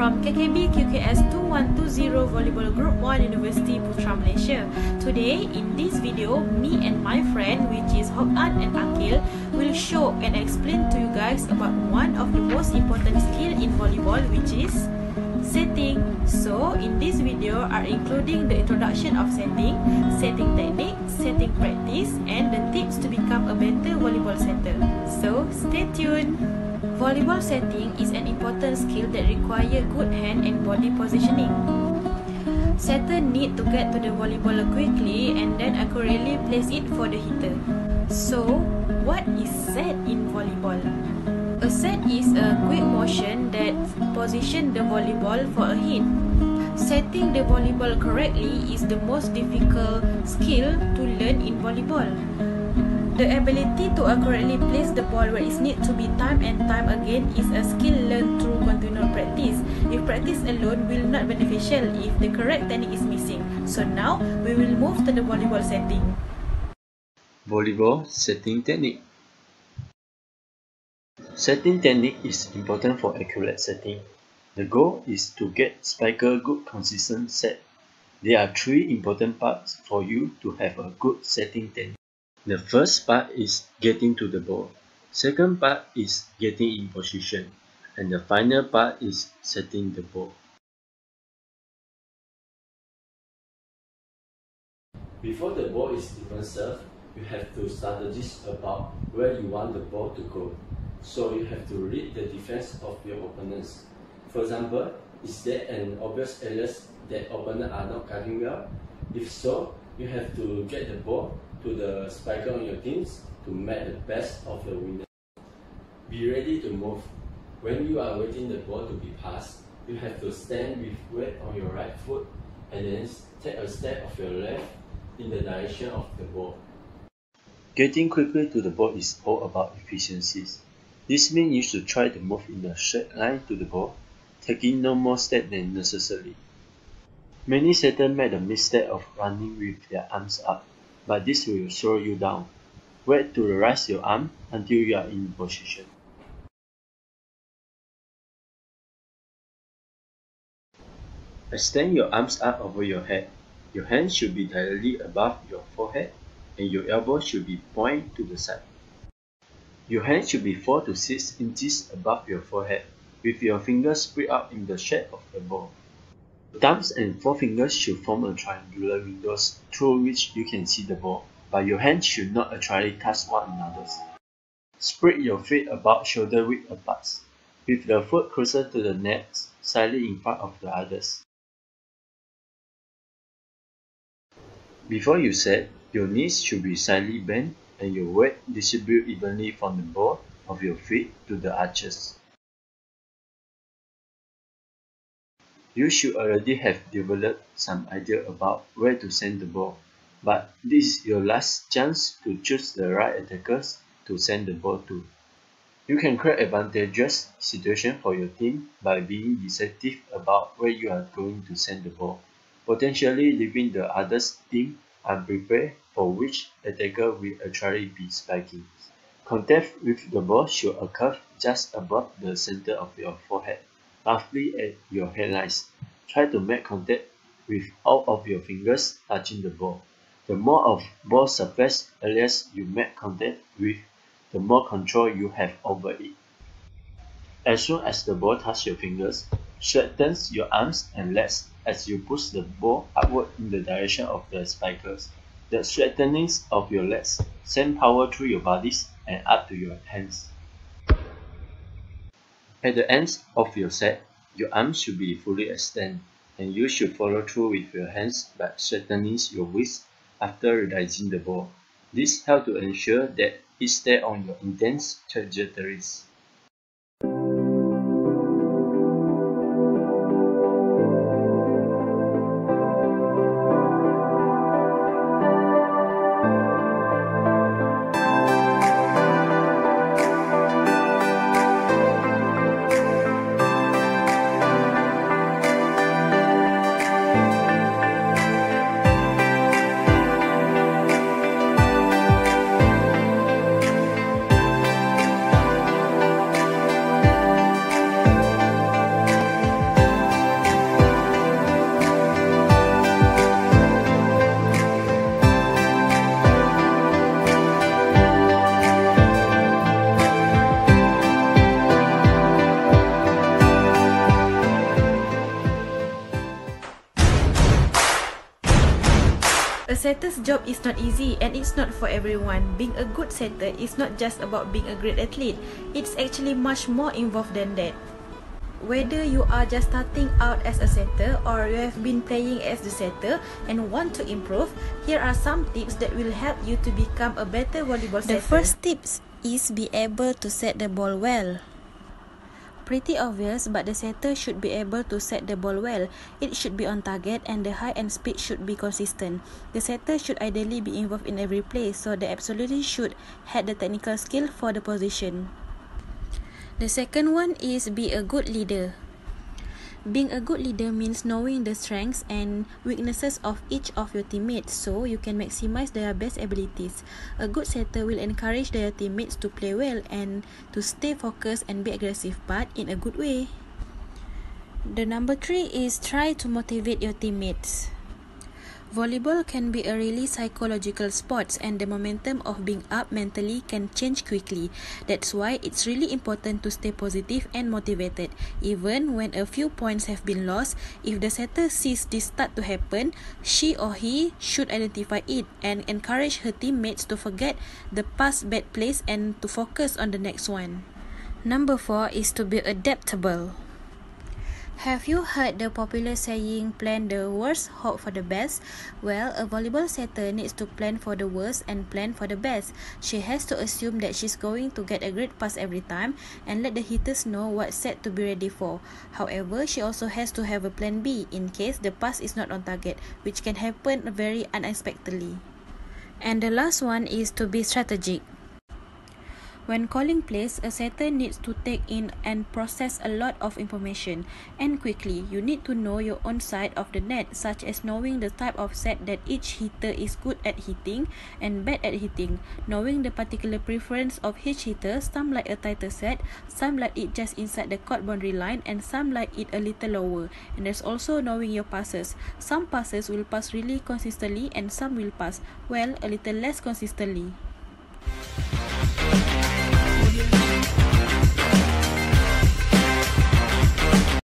from KKB QKS2120 Volleyball Group 1 University Putra Malaysia. Today, in this video, me and my friend, which is Hok'an and Akil, will show and explain to you guys about one of the most important skill in volleyball, which is setting. So, in this video are including the introduction of setting technique, setting practice, and the tips to become a better volleyball setter. So, stay tuned! Volleyball setting is an important skill that requires good hand and body positioning. Setter need to get to the volleyball quickly and then accurately place it for the hitter. So, what is set in volleyball? A set is a quick motion that positions the volleyball for a hit. Setting the volleyball correctly is the most difficult skill to learn in volleyball. The ability to accurately place the ball where it needs to be time and time again is a skill learned through continual practice. If practice alone will not be beneficial if the correct technique is missing. So now, we will move to the volleyball setting. Volleyball setting technique. Setting technique is important for accurate setting. The goal is to get spiker good consistent set. There are three important parts for you to have a good setting technique. The first part is getting to the ball. Second part is getting in position. And the final part is setting the ball. Before the ball is even served, you have to strategize about where you want the ball to go. So you have to read the defense of your opponents. For example, is there an obvious area that opponents are not guarding well? If so, you have to get the ball to the spiker on your teams to make the best of the winner. Be ready to move. When you are waiting the ball to be passed, you have to stand with weight on your right foot and then take a step of your left in the direction of the ball. Getting quickly to the ball is all about efficiencies. This means you should try to move in a straight line to the ball, taking no more steps than necessary. Many setters make the mistake of running with their arms up, but this will slow you down. Wait to raise your arm until you are in position. Extend your arms up over your head. Your hands should be directly above your forehead and your elbow should be pointed to the side. Your hands should be 4 to 6 inches above your forehead, with your fingers spread out in the shape of the ball. Thumbs and forefingers should form a triangular windows through which you can see the ball, but your hands should not actually touch one another. Spread your feet about shoulder width apart, with the foot closer to the net, slightly in front of the others. Before you set, your knees should be slightly bent and your weight distribute evenly from the ball of your feet to the arches. You should already have developed some idea about where to send the ball, but this is your last chance to choose the right attackers to send the ball to. You can create advantageous situation for your team by being decisive about where you are going to send the ball, potentially leaving the other team unprepared for which attacker will actually be spiking. Contact with the ball should occur just above the center of your forehead, roughly at your headlines. Try to make contact with all of your fingers touching the ball. The more of ball surface areas you make contact with, the more control you have over it. As soon as the ball touches your fingers, straighten your arms and legs as you push the ball upward in the direction of the spikers. The straightening of your legs send power through your bodies and up to your hands. At the ends of your set, your arms should be fully extended, and you should follow through with your hands by straightening your wrists after releasing the ball. This helps to ensure that it stays on your intense trajectories. setter's job is not easy and it's not for everyone. Being a good setter is not just about being a great athlete. It's actually much more involved than that. Whether you are just starting out as a setter or you have been playing as the setter and want to improve, here are some tips that will help you to become a better volleyball setter. The first tips is be able to set the ball well. Pretty obvious, but the setter should be able to set the ball well. It should be on target and the height and speed should be consistent. The setter should ideally be involved in every play, so they absolutely should have the technical skill for the position. The second one is be a good leader. Being a good leader means knowing the strengths and weaknesses of each of your teammates so you can maximize their best abilities. A good setter will encourage their teammates to play well and to stay focused and be aggressive, but in a good way. The number 3 is try to motivate your teammates. Volleyball can be a really psychological sport and the momentum of being up mentally can change quickly. That's why it's really important to stay positive and motivated. Even when a few points have been lost, if the setter sees this start to happen, she or he should identify it and encourage her teammates to forget the past bad plays and to focus on the next one. Number 4 is to be adaptable. Have you heard the popular saying, plan the worst, hope for the best? Well, a volleyball setter needs to plan for the worst and plan for the best. She has to assume that she's going to get a great pass every time and let the hitters know what set to be ready for. However, she also has to have a plan B in case the pass is not on target, which can happen very unexpectedly. And the last one is to be strategic. When calling plays, a setter needs to take in and process a lot of information, and quickly. You need to know your own side of the net, such as knowing the type of set that each hitter is good at hitting and bad at hitting, knowing the particular preference of each hitter. Some like a tighter set, some like it just inside the court boundary line, and some like it a little lower. And there's also knowing your passes. Some passes will pass really consistently and some will pass, well, a little less consistently.